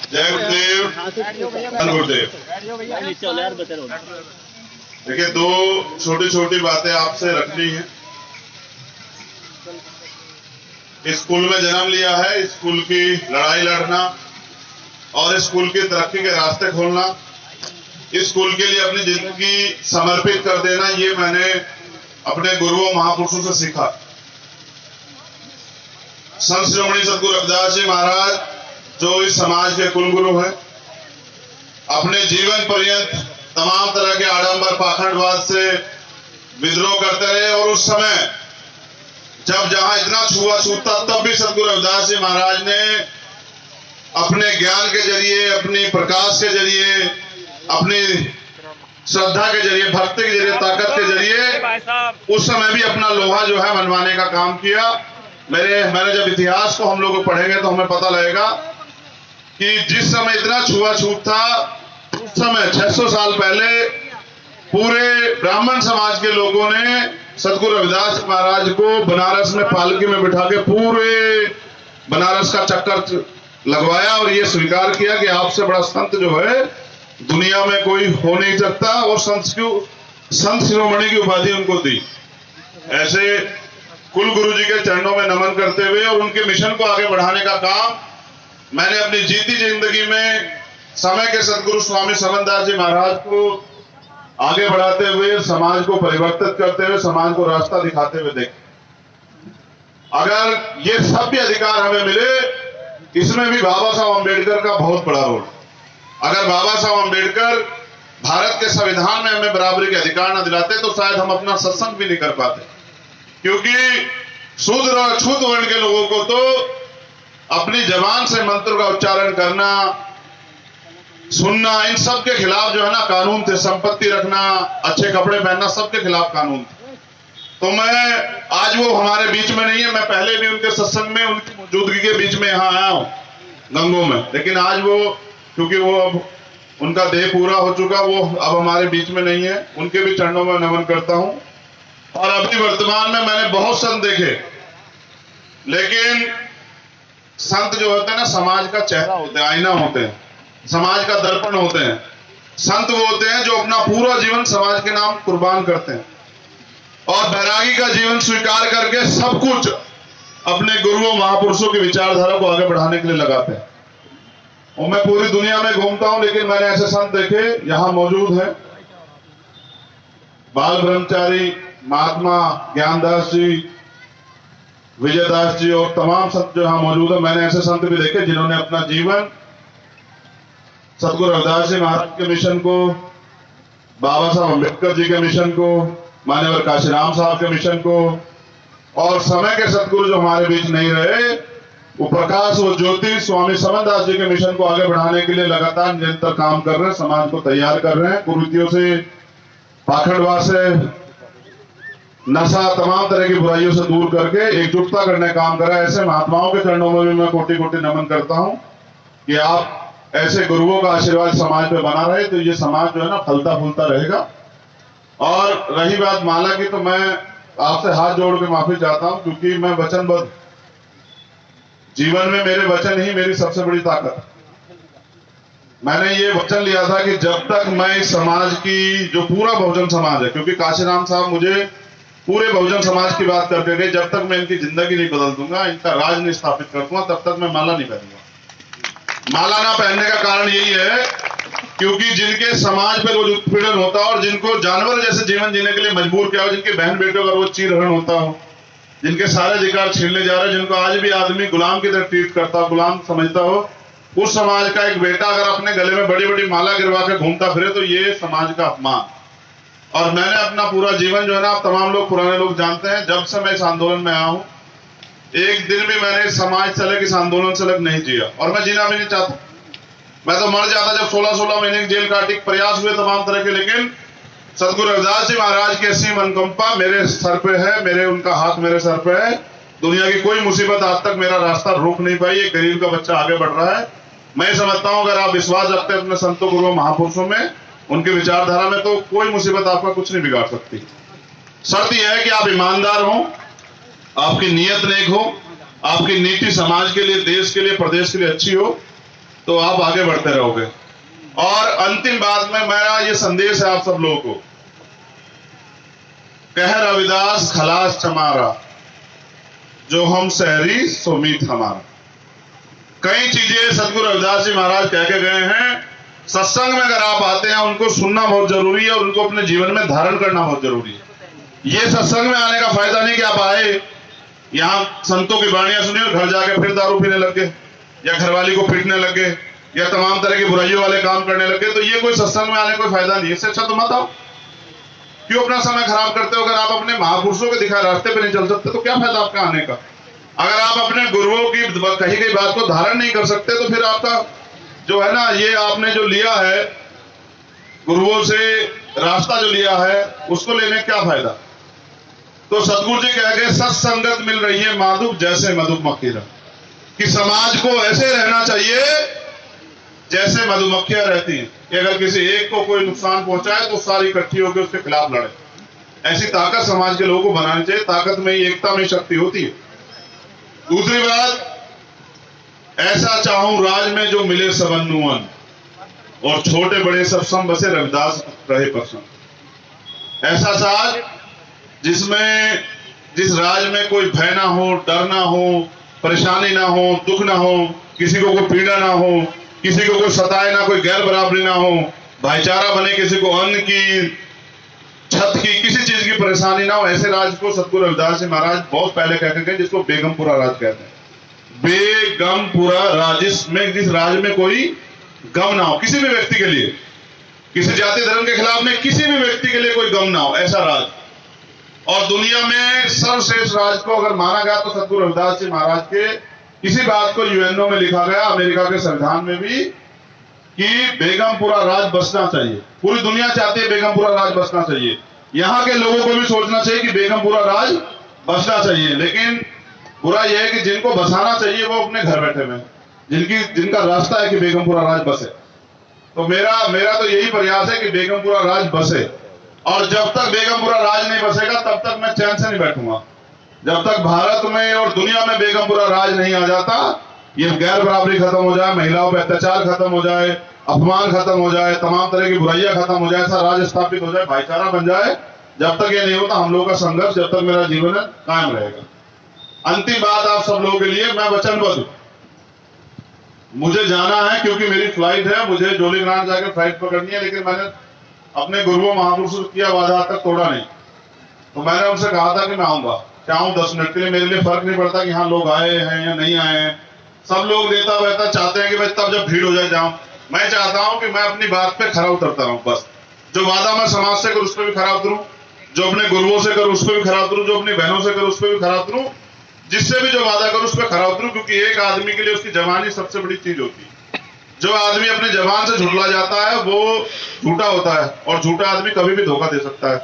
जय गुरुदेव, गुरुदेव। देखिए, दो छोटी छोटी बातें आपसे रखनी है। स्कूल में जन्म लिया है, स्कूल की लड़ाई लड़ना और स्कूल की तरक्की के रास्ते खोलना, स्कूल के लिए अपनी जिंदगी समर्पित कर देना, ये मैंने अपने गुरुओं महापुरुषों से सीखा। संत श्रोमणी सद्गुरु रविदास जी महाराज, जो इस समाज के कुल गुरु हैं, अपने जीवन पर्यंत तमाम तरह के आडंबर पाखंडवाद से विद्रोह करते रहे और उस समय जब जहां इतना छुआछूत था, तब भी सद्गुरु रविदास जी महाराज ने अपने ज्ञान के जरिए, अपनी प्रकाश के जरिए, अपनी श्रद्धा के जरिए, भक्ति के जरिए, ताकत के जरिए उस समय भी अपना लोहा जो है मनवाने का काम किया। मैंने जब इतिहास को हम लोग पढ़ेंगे तो हमें पता लगेगा कि जिस समय इतना छुआछूत था, उस समय 600 साल पहले पूरे ब्राह्मण समाज के लोगों ने सद्गुरु रविदास महाराज को बनारस में पालकी में बिठा के पूरे बनारस का चक्कर लगवाया और ये स्वीकार किया कि आपसे बड़ा संत जो है दुनिया में कोई हो नहीं सकता, और संत शिरोमणि की उपाधि उनको दी। ऐसे कुल गुरु जी के चरणों में नमन करते हुए और उनके मिशन को आगे बढ़ाने का काम मैंने अपनी जीती जिंदगी में समय के सद्गुरु स्वामी समनदास जी महाराज को आगे बढ़ाते हुए, समाज को परिवर्तित करते हुए, समाज को रास्ता दिखाते हुए देखे। अगर ये सभ्य अधिकार हमें मिले, इसमें भी बाबा साहब अम्बेडकर का बहुत बड़ा रोल। अगर बाबा साहब अम्बेडकर भारत के संविधान में हमें बराबरी के अधिकार न दिलाते तो शायद हम अपना सत्संग भी नहीं कर पाते, क्योंकि शूद्र और छूत वर्ण के लोगों को तो अपनी जबान से मंत्र का उच्चारण करना, सुनना, इन सब के खिलाफ जो है ना कानून थे। संपत्ति रखना, अच्छे कपड़े पहनना, सबके खिलाफ कानून थे। तो मैं आज वो हमारे बीच में नहीं है, मैं पहले भी उनके सत्संग में, उनकी मौजूदगी के बीच में यहाँ आया हूं गंगों में, लेकिन आज वो, क्योंकि वो अब उनका देह पूरा हो चुका, वो अब हमारे बीच में नहीं है। उनके भी चरणों में नमन करता हूं। और अभी वर्तमान में मैंने बहुत संत देखे, लेकिन संत जो होते हैं ना, समाज का चेहरा होते हैं, आईना होते हैं, समाज का दर्पण होते हैं। संत वो होते हैं जो अपना पूरा जीवन समाज के नाम कुर्बान करते हैं और बैरागी का जीवन स्वीकार करके सब कुछ अपने गुरुओं महापुरुषों की विचारधारा को आगे बढ़ाने के लिए लगाते हैं। और मैं पूरी दुनिया में घूमता हूं, लेकिन मैंने ऐसे संत देखे, यहां मौजूद हैं बाल ब्रह्मचारी महात्मा ज्ञानदास जी, विजयदास जी और तमाम संत जो यहां मौजूद है। मैंने ऐसे संत भी देखे जिन्होंने अपना जीवन सद्गुरु रविदास जी महाराज के मिशन को, बाबा साहब अम्बेडकर जी के मिशन को, मान्यवर काशीराम साहब के मिशन को, और समय के सद्गुरु जो हमारे बीच नहीं रहे, वो प्रकाश, वो ज्योति स्वामी समनदास जी के मिशन को आगे बढ़ाने के लिए लगातार निरंतर काम कर रहे हैं, समाज को तैयार कर रहे हैं, कुरीतियों से, पाखंडवाद से, नशा, तमाम तरह की बुराइयों से दूर करके एकजुटता करने का काम कर रहा है। ऐसे महात्माओं के चरणों में भी मैं कोटि कोटि नमन करता हूं कि आप ऐसे गुरुओं का आशीर्वाद समाज पे बना रहे तो ये समाज जो है ना फलता फूलता रहेगा। और रही बात माला की, तो मैं आपसे हाथ जोड़ के माफी चाहता हूं, क्योंकि मैं वचनबद्ध, जीवन में मेरे वचन ही मेरी सबसे बड़ी ताकत। मैंने ये वचन लिया था कि जब तक मैं इस समाज की, जो पूरा बहुजन समाज है, क्योंकि काशीराम साहब मुझे पूरे बहुजन समाज की बात करके गए, जब तक मैं इनकी जिंदगी नहीं बदल दूंगा, इनका राज नहीं स्थापित कर दूंगा, तब तक मैं माला नहीं पहनूंगा। माला ना पहनने का कारण यही है क्योंकि जिनके समाज पे रोज उत्पीड़न होता हो और जिनको जानवर जैसे जीवन जीने के लिए मजबूर किया हो, जिनके बहन बेटों का रोज चीरहरण होता हो, जिनके सारे अधिकार छीनने जा रहे हैं, जिनको आज भी आदमी गुलाम की तरह ट्रीट करता हो, गुलाम समझता हो, उस समाज का एक बेटा अगर अपने गले में बड़ी बड़ी माला गिरवा के घूमता फिरे तो ये समाज का अपमान। और मैंने अपना पूरा जीवन जो है ना, आप तमाम लोग, पुराने लोग जानते हैं, जब से मैं इस आंदोलन में आया हूं, एक दिन भी मैंने समाज से अलग, इस आंदोलन से अलग नहीं जिया, और मैं जीना भी नहीं चाहता। मैं तो मर जाता जब 16-16 महीने की जेल काटी, प्रयास हुए तमाम तरह के, लेकिन सद्गुरु रविदास जी महाराज की असीम अनुकंपा मेरे सर पे है, उनका हाथ मेरे सर पे है। दुनिया की कोई मुसीबत आज तक मेरा रास्ता रोक नहीं पाई। एक गरीब का बच्चा आगे बढ़ रहा है। मैं समझता हूं अगर आप विश्वास रखते हैं अपने संतों, गुरुओं, महापुरुषों में, उनकी विचारधारा में, तो कोई मुसीबत आपका कुछ नहीं बिगाड़ सकती। शर्त यह है कि आप ईमानदार हो, आपकी नीयत नेक हो, आपकी नीति समाज के लिए, देश के लिए, प्रदेश के लिए अच्छी हो, तो आप आगे बढ़ते रहोगे। और अंतिम बात में मेरा ये संदेश है आप सब लोगों को, कह रविदास खलास चमारा, जो हम शहरी सो मीत हमारा। कई चीजें सदगुरु रविदास जी महाराज कह के गए हैं। सत्संग में अगर आप आते हैं, उनको सुनना बहुत जरूरी है और उनको अपने जीवन में धारण करना बहुत जरूरी है। ये सत्संग में आने का फायदा नहीं कि आप आए, यहाँ संतों की वाणियां सुनी और घर जाके फिर दारू पीने लग गए, या घरवाली को पीटने लग गए, या तमाम तरह की बुराइयों वाले काम करने लगे, तो ये कोई सत्संग में आने कोई फायदा नहीं। इससे अच्छा तो मत आओ। क्यों अपना समय खराब करते हो? अगर आप अपने महापुरुषों के दिखाए रास्ते पे नहीं चल सकते तो क्या फायदा आपका आने का? अगर आप अपने गुरुओं की कही गई बात को धारण नहीं कर सकते तो फिर आपका जो है ना, ये आपने जो लिया है गुरुओं से रास्ता जो लिया है, उसको लेने क्या फायदा? तो सतगुरु जी कह गए, सत्संगत मिल रही है माधुक जैसे मधुमक्खी, कि समाज को ऐसे रहना चाहिए जैसे मधुमक्खियां रहती हैं कि अगर किसी एक को कोई नुकसान पहुंचाए तो सारी इकट्ठी होकर उसके खिलाफ लड़े। ऐसी ताकत समाज के लोगों को बनानी चाहिए। ताकत में ही, एकता में शक्ति होती है। दूसरी बात, ऐसा चाहूं राज में जो मिले सबन नुअन, और छोटे बड़े सब सम बसे रविदास रहे प्रसन्न। ऐसा साज जिसमें जिस राज में कोई भय ना हो, डर ना हो, परेशानी ना हो, दुख ना हो, किसी को कोई पीड़ा ना हो, किसी को कोई सताए ना, कोई गैर बराबरी ना हो, भाईचारा बने, किसी को अन्न की, छत की, किसी चीज की परेशानी ना हो। ऐसे राज को सतगुरु रविदास जी महाराज बहुत पहले कहते गए, जिसको बेगमपुरा राज कहते हैं। बेगमपुरा राज, जिस राज में कोई गम ना हो किसी भी व्यक्ति के लिए, किसी जाति धर्म के खिलाफ में किसी भी व्यक्ति के लिए कोई गम ना हो, ऐसा राज। और दुनिया में सर्वश्रेष्ठ राज को अगर माना गया तो सतगुरु रविदास जी महाराज के इसी बात को यूएनओ में लिखा गया, अमेरिका के संविधान में भी, कि बेगमपुरा राज बसना चाहिए। पूरी दुनिया चाहती है बेगमपुरा राज बसना चाहिए। यहां के लोगों को भी सोचना चाहिए कि बेगमपुरा राज बसना चाहिए। लेकिन बुरा यह है कि जिनको बसाना चाहिए वो अपने घर बैठे हुए, जिनका रास्ता है कि बेगमपुरा राज बसे। तो मेरा तो यही प्रयास है कि बेगमपुरा राज बसे। और जब तक बेगमपुरा राज नहीं बसेगा तब तक मैं चैन से नहीं बैठूंगा। जब तक भारत में और दुनिया में बेगमपुरा राज नहीं आ जाता, ये गैर बराबरी खत्म हो जाए, महिलाओं पर अत्याचार खत्म हो जाए, अपमान खत्म हो जाए, तमाम तरह की बुराइयां खत्म हो जाए, ऐसा राज स्थापित हो जाए, भाईचारा बन जाए, जब तक ये नहीं होता हम लोगों का संघर्ष, जब तक मेरा जीवन कायम रहेगा। अंतिम बात आप सब लोगों के लिए, मैं वचनबद्ध, मुझे जाना है क्योंकि मेरी फ्लाइट है, मुझे जोलीग्रांट जाकर फ्लाइट पकड़नी है। लेकिन मैंने अपने गुरुओं महापुरुषों से किया वादा तक तोड़ा नहीं। तो मैंने उनसे कहा था कि मैं आऊंगा, क्या आऊं 10 मिनट के लिए, मेरे लिए फर्क नहीं पड़ता कि हाँ लोग आए हैं या नहीं आए हैं। सब लोग नेता वेता चाहते हैं कि भाई तब जब भीड़ हो जाए जाऊं। मैं चाहता हूं कि मैं अपनी बात पे खरा उतरता रहूं। बस जो वादा मैं समाज से करूं उस पर भी खरा उतरूं, जो अपने गुरुओं से करूं उस पर भी खरा उतरूं, जो अपनी बहनों से करूं उस पर भी खरा उतरूं, जिससे भी जो वादा करूं उस पर खरा उतरूं। क्योंकि एक आदमी के लिए उसकी जवानी सबसे बड़ी चीज होती है। जो आदमी अपनी जबान से झुठला जाता है वो झूठा होता है, और झूठा आदमी कभी भी धोखा दे सकता है।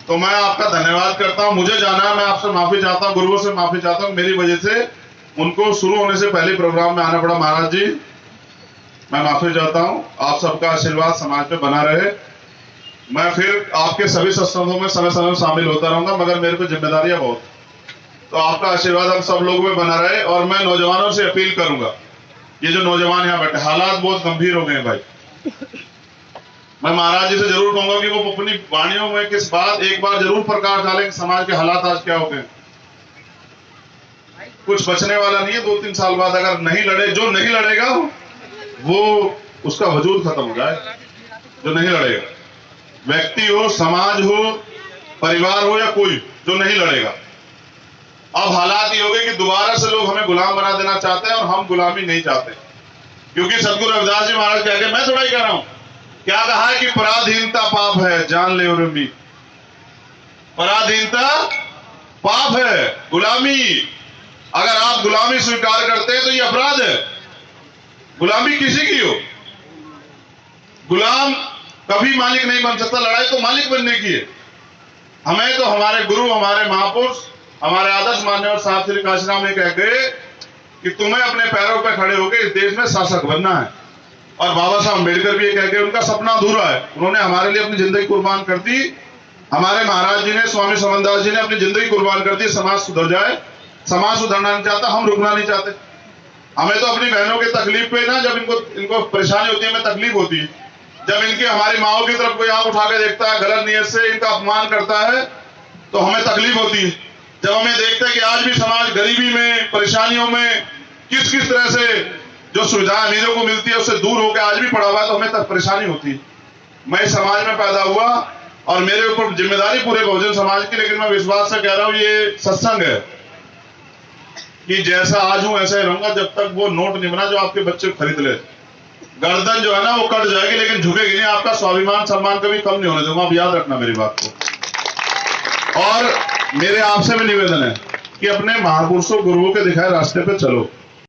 तो मैं आपका धन्यवाद करता हूं। मुझे जाना है, मैं आपसे माफी चाहता हूं, गुरुओं से माफी चाहता हूं, मेरी वजह से उनको शुरू होने से पहले प्रोग्राम में आना पड़ा। महाराज जी मैं माफी चाहता हूं। आप सबका आशीर्वाद समाज पे बना रहे। मैं फिर आपके सभी सत्संगों में समय समय शामिल होता रहूंगा, मगर मेरे पे जिम्मेदारियां बहुत, तो आपका आशीर्वाद हम सब लोगों में बना रहे। और मैं नौजवानों से अपील करूंगा, ये जो नौजवान यहाँ बैठे, हालात बहुत गंभीर हो गए भाई। मैं महाराज जी से जरूर कहूंगा कि वो अपनी वाणियों में किस बात एक बार जरूर प्रकाश डालें कि समाज के हालात आज क्या हो गए। कुछ बचने वाला नहीं है। 2-3 साल बाद अगर नहीं लड़े, जो नहीं लड़ेगा वो उसका वजूद खत्म हो जाए। जो नहीं लड़ेगा, व्यक्ति हो, समाज हो, परिवार हो या कोई, जो नहीं लड़ेगा। अब हालात ये हो गए कि दोबारा से लोग हमें गुलाम बना देना चाहते हैं और हम गुलामी नहीं चाहते। क्योंकि सतगुरु रविदास जी महाराज कह के, मैं थोड़ा ही कह रहा हूं, क्या कहा है कि पराधीनता पाप है, जान ले उर्मी। पराधीनता पाप है, गुलामी। अगर आप गुलामी स्वीकार करते हैं तो ये अपराध है। गुलामी किसी की हो, गुलाम कभी मालिक नहीं बन सकता। लड़ाई तो मालिक बनने की है। हमें तो हमारे गुरु, हमारे महापुरुष, हमारे आदर्श मान्यवर साहब श्री काशीराम ने कह गए कि तुम्हें अपने पैरों पर खड़े होकर इस देश में शासक बनना है। और बाबा साहब अम्बेडकर भी ये कह गए, उनका सपना अधूरा है, उन्होंने हमारे लिए अपनी जिंदगी कुर्बान कर दी। हमारे महाराज जी ने, स्वामी समनदास जी ने अपनी जिंदगी कुर्बान कर दी। समाज सुधर जाए, समाज सुधरना नहीं चाहता, हम रुकना नहीं चाहते। हमें तो अपनी बहनों की तकलीफ पे ना, जब इनको परेशानी होती है, हमें तकलीफ होती है। जब इनकी हमारी माओ की तरफ कोई आंख उठा के देखता है, गलत नियत से इनका अपमान करता है, तो हमें तकलीफ होती है। जब हमें देखते हैं कि आज भी समाज गरीबी में, परेशानियों में किस किस तरह से जो सुविधाएं अमीरों को मिलती है उससे दूर होकर आज भी पड़ा हुआ है, तो हमें तक परेशानी होती है। मैं इस समाज में पैदा हुआ और मेरे ऊपर जिम्मेदारी पूरे बहुजन समाज की, लेकिन मैं विश्वास से कह रहा हूं ये सत्संग है कि जैसा आज हूं ऐसा ही रहूंगा जब तक वो नोट नहीं बना जो आपके बच्चे खरीद ले। गर्दन जो है ना वो कट जाएगी लेकिन झुकेगी नहीं। आपका स्वाभिमान सम्मान कभी कम नहीं होने दूंगा, आप याद रखना मेरी बात को। और मेरे आपसे भी निवेदन है कि अपने महापुरुषों गुरुओं के दिखाए रास्ते पे चलो।